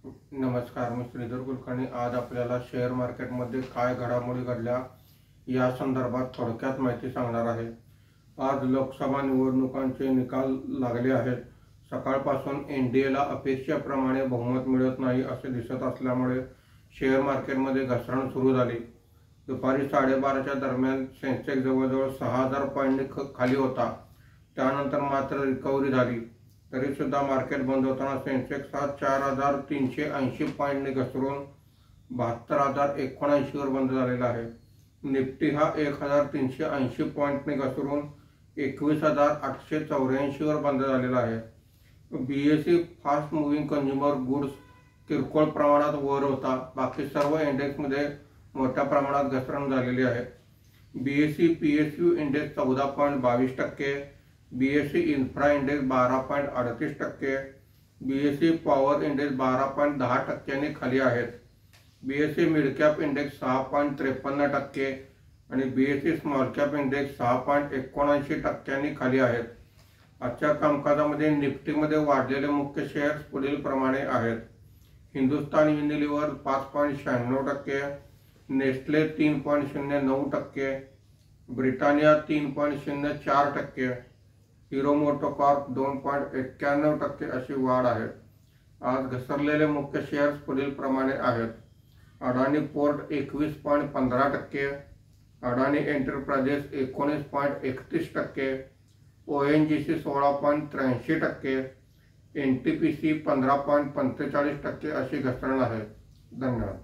नमस्कार, मी श्रीधर कुलकर्णी। आज आपल्याला शेअर मार्केटमध्ये काय घडामोडी घडल्या या संदर्भात थोडक्यात माहिती सांगणार आहे। आज लोकसभा निवडणुकांचे निकाल लागले आहेत। सकाळपासून एनडीएला अपेक्षेप्रमाणे बहुमत मिळत नाही असे दिसत असल्यामुळे शेअर मार्केटमध्ये घसरण सुरू झाली। दुपारी 12:30च्या दरम्यान सेन्सेक्स जवळजवळ 6000 पॉईंटने खाली होता। त्यानंतर मात्र रिकव्हरी झाली। तरी सुद्धा मार्केट बंद होताना सेन्सेक्स हा 4380 पॉईंटने घसरून 72,079 वर बंद झालेला आहे। निफ्टी हा 1380 पॉईंटने घसरून 21,884 वर बंद झालेला आहे। BSE fast moving consumer goods किरकोळ प्रमाणात वर होता। बाकी सर्व इंडेक्समध्ये मोठ्या प्रमाणात घसरण झालेली आहे। BSE PSU index 14.22%, BSE infra index 12.38%, BSE power index 12.10% खाली आहेत। बीएसई मिड कॅप इंडेक्स 6.53% आणि बीएसई स्मॉल कॅप इंडेक्स 6.79% खाली आहेत। आजच्या कामकाजामध्ये निफ्टीमध्ये वाढलेले मुख्य शेअर्स पुढील प्रमाणे आहेत। Hindustan Unilever 5.96%, Nestle 3.09%, Britannia 3.04%, hero MotoCorp 2.91% अशी वाढ आहे। आज घसरलेले मुख्य शेअर्स पुढील प्रमाणे आहेत। अडाणी पोर्ट 21.15%, अडाणी एंटरप्राइजेस 19.31%, ओएनजीसी 16.83%, एनटीपीसी 15.45% अशी घसरण आहे। धन्यवाद।